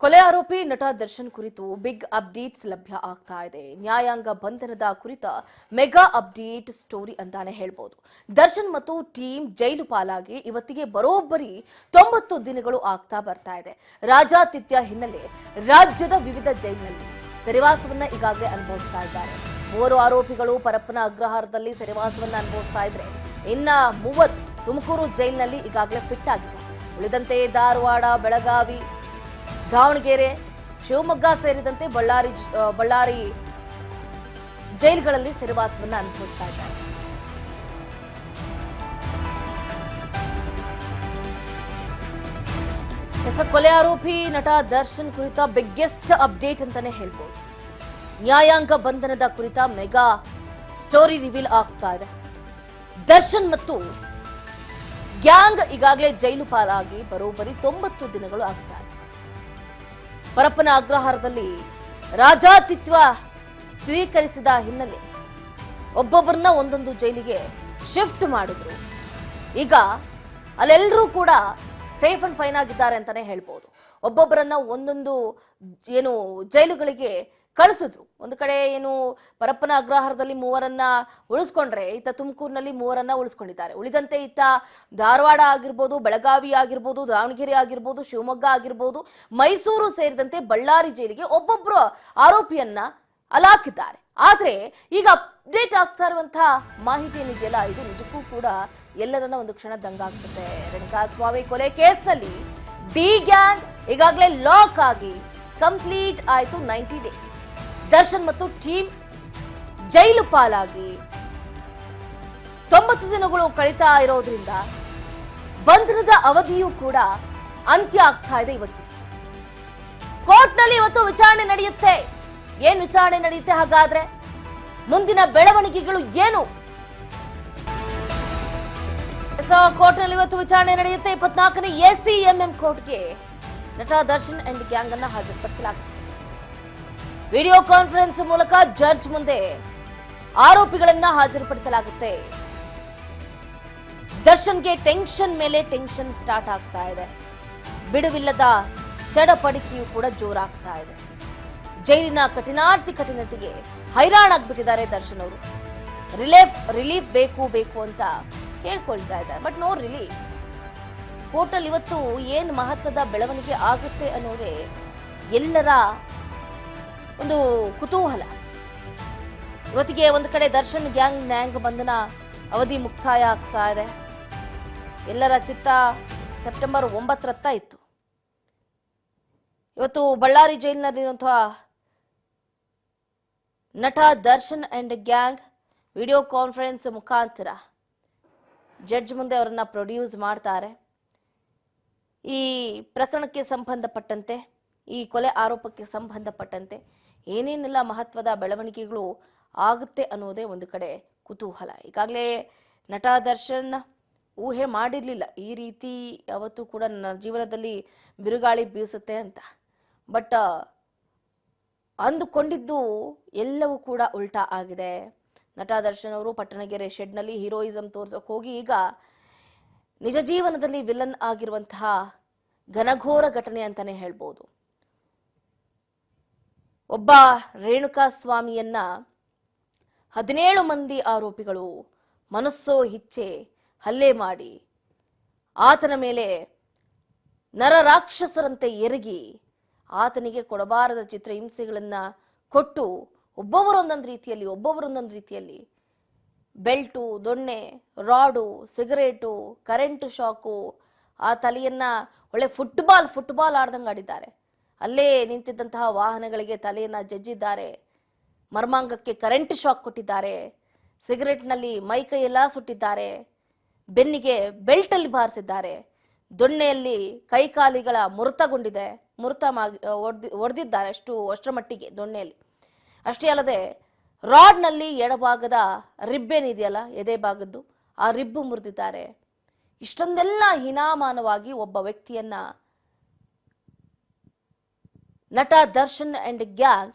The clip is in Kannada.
ಕೊಲೆ ಆರೋಪಿ ನಟ ದರ್ಶನ್ ಕುರಿತು ಬಿಗ್ ಅಪ್ಡೇಟ್ಸ್ ಲಭ್ಯ ಆಗ್ತಾ ಇದೆ. ನ್ಯಾಯಾಂಗ ಬಂಧನದ ಕುರಿತ ಮೆಗಾ ಅಪ್ಡೇಟ್ ಸ್ಟೋರಿ ಅಂತಾನೆ ಹೇಳ್ಬೋದು. ದರ್ಶನ್ ಮತ್ತು ಟೀಮ್ ಜೈಲು ಪಾಲಾಗಿ ಇವತ್ತಿಗೆ ಬರೋಬ್ಬರಿ 90 ದಿನಗಳು ಆಗ್ತಾ ಬರ್ತಾ ಇದೆ. ರಾಜಾತಿಥ್ಯ ಹಿನ್ನೆಲೆ ರಾಜ್ಯದ ವಿವಿಧ ಜೈಲಿನಲ್ಲಿ ಸೆರೆವಾಸವನ್ನ ಈಗಾಗಲೇ ಅನುಭವಿಸ್ತಾ ಇದ್ದಾರೆ. 3 ಆರೋಪಿಗಳು ಪರಪ್ಪನ ಅಗ್ರಹಾರದಲ್ಲಿ ಸೆರೆವಾಸವನ್ನ ಅನುಭವಿಸ್ತಾ ಇದ್ರೆ ಇನ್ನ 30 ತುಮಕೂರು ಜೈಲಿನಲ್ಲಿ ಈಗಾಗಲೇ ಫಿಟ್ ಆಗಿದೆ. ಉಳಿದಂತೆ ಧಾರವಾಡ, ಬೆಳಗಾವಿ, ದಾವಣಗೆರೆ, ಶಿವಮೊಗ್ಗ ಸೇರಿದಂತೆ ಬಳ್ಳಾರಿ ಜೈಲುಗಳಲ್ಲಿ ಸೆರೆವಾಸವನ್ನ ಅನುಭವಿಸ್ತಾ ಇದ್ದಾರೆ. ಕೊಲೆ ಆರೋಪಿ ನಟ ದರ್ಶನ್ ಕುರಿತ ಬಿಗ್ಗೆಸ್ಟ್ ಅಪ್ಡೇಟ್ ಅಂತಾನೆ ಹೇಳ್ಬೋದು. ನ್ಯಾಯಾಂಗ ಬಂಧನದ ಕುರಿತ ಮೆಗಾ ಸ್ಟೋರಿ ರಿವೀಲ್ ಆಗ್ತಾ ಇದೆ. ದರ್ಶನ್ ಮತ್ತು ಗ್ಯಾಂಗ್ ಈಗಾಗಲೇ ಜೈಲು ಪಾಲಾಗಿ ಬರೋಬ್ಬರಿ 90 ದಿನಗಳು ಆಗ್ತಾ ಇದೆ. ಪರಪ್ಪನ ಅಗ್ರಹಾರದಲ್ಲಿ ರಾಜಾತಿಥ್ಯ ಸ್ವೀಕರಿಸಿದ ಹಿನ್ನೆಲೆ ಒಬ್ಬೊಬ್ಬರನ್ನ ಒಂದೊಂದು ಜೈಲಿಗೆ ಶಿಫ್ಟ್ ಮಾಡಿದ್ರು. ಈಗ ಅಲ್ಲೆಲ್ಲರೂ ಕೂಡ ಸೇಫ್ ಅಂಡ್ ಫೈನ್ ಆಗಿದ್ದಾರೆ ಅಂತಾನೆ ಹೇಳ್ಬೋದು. ಒಬ್ಬೊಬ್ಬರನ್ನ ಒಂದೊಂದು ಜೈಲುಗಳಿಗೆ ಕಳಿಸಿದ್ರು. ಒಂದು ಕಡೆ ಪರಪ್ಪನ ಅಗ್ರಹಾರದಲ್ಲಿ 3 ಉಳಿಸ್ಕೊಂಡ್ರೆ ಇತ್ತ ತುಮಕೂರಿನಲ್ಲಿ 3 ಉಳಿಸ್ಕೊಂಡಿದ್ದಾರೆ. ಉಳಿದಂತೆ ಇತ್ತ ಧಾರವಾಡ ಆಗಿರ್ಬೋದು, ಬೆಳಗಾವಿ ಆಗಿರ್ಬೋದು, ದಾವಣಗೆರೆ ಆಗಿರ್ಬೋದು, ಶಿವಮೊಗ್ಗ ಆಗಿರ್ಬೋದು, ಮೈಸೂರು ಸೇರಿದಂತೆ ಬಳ್ಳಾರಿ ಜೈಲಿಗೆ ಒಬ್ಬೊಬ್ಬರು ಆರೋಪಿಯನ್ನ ಅಲಾಕಿದ್ದಾರೆ. ಆದ್ರೆ ಈಗ ಅಪ್ಡೇಟ್ ಆಗ್ತಾ ಇರುವಂತಹ ಮಾಹಿತಿ ಏನಿದೆಯಲ್ಲ, ಇದು ನಿಜಕ್ಕೂ ಕೂಡ ಎಲ್ಲರನ್ನ ಒಂದು ಕ್ಷಣ ದಂಗಾಗ್ಸುತ್ತೆ. ರೇಣುಕಾಸ್ವಾಮಿ ಕೊಲೆ ಕೇಸ್ನಲ್ಲಿ ಡಿ ಗ್ಯಾಂಗ್ ಈಗಾಗಲೇ ಲಾಕ್ ಆಗಿ ಕಂಪ್ಲೀಟ್ ಆಯ್ತು 90 ಡೇಸ್. ದರ್ಶನ್ ಮತ್ತು ಟೀಮ್ ಜೈಲು ಪಾಲಾಗಿ 90 ದಿನಗಳು ಕಳೀತಾ ಇರೋದ್ರಿಂದ ಬಂಧನದ ಅವಧಿಯೂ ಕೂಡ ಅಂತ್ಯ ಆಗ್ತಾ ಇದೆ. ಕೋರ್ಟ್ನಲ್ಲಿ ಇವತ್ತು ವಿಚಾರಣೆ ನಡೆಯುತ್ತೆ. ಏನ್ ವಿಚಾರಣೆ ನಡೆಯುತ್ತೆ? ಹಾಗಾದ್ರೆ ಮುಂದಿನ ಬೆಳವಣಿಗೆಗಳು ಏನು? ಕೋರ್ಟ್ನಲ್ಲಿ ಇವತ್ತು ವಿಚಾರಣೆ ನಡೆಯುತ್ತೆ. 24ನೇ ACMM ಕೋರ್ಟ್ಗೆ ನಟ ದರ್ಶನ್ ಅಂಡ್ ಗ್ಯಾಂಗ್ ಅನ್ನ ಹಾಜರುಪಡಿಸಲಾಗಿದೆ. ವಿಡಿಯೋ ಕಾನ್ಫರೆನ್ಸ್ ಮೂಲಕ ಜಡ್ಜ್ ಮುಂದೆ ಆರೋಪಿಗಳನ್ನ ಹಾಜರುಪಡಿಸಲಾಗುತ್ತೆ. ದರ್ಶನ್ಗೆ ಟೆನ್ಷನ್ ಮೇಲೆ ಟೆನ್ಷನ್ ಸ್ಟಾರ್ಟ್ ಆಗ್ತಾ ಇದೆ. ಬಿಡುವಿಲ್ಲದ ಚಡಪಡಿಕೆಯೂ ಕೂಡ ಜೋರಾಗ್ತಾ ಇದೆ. ಜೈಲಿನ ಕಠಿಣತೆಗೆ ಹೈರಾಣಾಗ್ಬಿಟ್ಟಿದ್ದಾರೆ ದರ್ಶನ್ ಅವರು. ರಿಲೀಫ್ ಬೇಕು ಅಂತ ಕೇಳ್ಕೊಳ್ತಾ ಇದ್ದಾರೆ. But no relief. ಕೋರ್ಟಲ್ಲಿ ಇವತ್ತು ಏನು ಮಹತ್ವದ ಬೆಳವಣಿಗೆ ಆಗುತ್ತೆ ಅನ್ನೋದೇ ಎಲ್ಲರ ಒಂದು ಕುತೂಹಲ. ಇವತ್ತಿಗೆ ಒಂದು ಕಡೆ ದರ್ಶನ್ ಗ್ಯಾಂಗ್ ನ್ಯಾಯಾಂಗ ಬಂಧನ ಅವಧಿ ಮುಕ್ತಾಯ ಆಗ್ತಾ ಇದೆ. ಎಲ್ಲರ ಚಿತ್ತ ಸೆಪ್ಟೆಂಬರ್ 9ರತ್ತ ಇತ್ತು. ಇವತ್ತು ಬಳ್ಳಾರಿ ಜೈಲಿನಲ್ಲಿರುವಂತಹ ನಟ Darshan and gang video conference ಮುಖಾಂತರ ಜಡ್ಜ್ ಮುಂದೆ ಅವರನ್ನ ಪ್ರೊಡ್ಯೂಸ್ ಮಾಡ್ತಾರೆ. ಈ ಪ್ರಕರಣಕ್ಕೆ ಸಂಬಂಧಪಟ್ಟಂತೆ, ಈ ಕೊಲೆ ಆರೋಪಕ್ಕೆ ಸಂಬಂಧಪಟ್ಟಂತೆ ಏನೇನೆಲ್ಲ ಮಹತ್ವದ ಬೆಳವಣಿಗೆಗಳು ಆಗುತ್ತೆ ಅನ್ನೋದೇ ಒಂದು ಕಡೆ ಕುತೂಹಲ. ಈಗಾಗಲೇ ನಟ ದರ್ಶನ್ ಊಹೆ ಮಾಡಿರಲಿಲ್ಲ ಈ ರೀತಿ ಯಾವತ್ತೂ ಕೂಡ ನನ್ನ ಜೀವನದಲ್ಲಿ ಬಿರುಗಾಳಿ ಬೀಸುತ್ತೆ ಅಂತ. ಬಟ್ ಅಂದುಕೊಂಡಿದ್ದು ಎಲ್ಲವೂ ಕೂಡ ಉಲ್ಟಾ ಆಗಿದೆ. ನಟ ದರ್ಶನ್ ಅವರು ಪಟ್ಟಣಗೆರೆ ಶೆಡ್ನಲ್ಲಿ ಹೀರೋಯಿಸಂ ತೋರ್ಸೋಕೆ ಹೋಗಿ ಈಗ ನಿಜ ಜೀವನದಲ್ಲಿ ವಿಲನ್ ಆಗಿರುವಂತಹ ಘನಘೋರ ಘಟನೆ ಅಂತಾನೆ ಹೇಳ್ಬೋದು. ಒಬ್ಬ ರೇಣುಕಾಸ್ವಾಮಿಯನ್ನ 17 ಮಂದಿ ಆರೋಪಿಗಳು ಮನಸ್ಸೋ ಇಚ್ಛೆ ಹಲ್ಲೆ ಮಾಡಿ ಆತನ ಮೇಲೆ ನರರಾಕ್ಷಸರಂತೆ ಎರಗಿ ಆತನಿಗೆ ಕೊಡಬಾರದ ಚಿತ್ರಹಿಂಸೆಗಳನ್ನ ಕೊಟ್ಟು ಒಬ್ಬೊಬ್ಬರೊಂದೊಂದು ರೀತಿಯಲ್ಲಿ ಬೆಲ್ಟು, ದೊಣ್ಣೆ, ರಾಡು, ಸಿಗರೇಟು, ಕರೆಂಟ್ ಶಾಕು, ಆ ತಲೆಯನ್ನ ಒಳ್ಳೆ ಫುಟ್ಬಾಲ್ ಆಡ್ದಂಗೆ ಆಡಿದ್ದಾರೆ. ಅಲ್ಲೇ ನಿಂತಿದ್ದಂತಹ ವಾಹನಗಳಿಗೆ ತಲೆಯನ್ನ ಜಜ್ಜಿದ್ದಾರೆ. ಮರ್ಮಾಂಗಕ್ಕೆ ಕರೆಂಟ್ ಶಾಕ್ ಕೊಟ್ಟಿದ್ದಾರೆ. ಸಿಗರೇಟ್ನಲ್ಲಿ ಮೈಕೈ ಎಲ್ಲ ಸುಟ್ಟಿದ್ದಾರೆ. ಬೆನ್ನಿಗೆ ಬೆಲ್ಟಲ್ಲಿ ಬಾರಿಸಿದ್ದಾರೆ. ದೊಣ್ಣೆಯಲ್ಲಿ ಕೈಕಾಲಿಗಳ ಮುರಿತಗೊಂಡಿದೆ. ಒಡೆದಿದ್ದಾರೆ ಅಷ್ಟರ ಮಟ್ಟಿಗೆ ದೊಣ್ಣೆಯಲ್ಲಿ. ಅಷ್ಟೇ ಅಲ್ಲದೆ ರಾಡ್ನಲ್ಲಿ ಎಡಭಾಗದ ರಿಬ್ಬೇನಿದೆಯಲ್ಲ, ಎದೆ ಭಾಗದ್ದು, ಆ ರಿಬ್ಬು ಮುರಿದಿದ್ದಾರೆ. ಇಷ್ಟೊಂದೆಲ್ಲ ಹೀನಾಮಾನವಾಗಿ ಒಬ್ಬ ವ್ಯಕ್ತಿಯನ್ನ ನಟ ದರ್ಶನ್ ಅಂಡ್ ಗ್ಯಾಂಗ್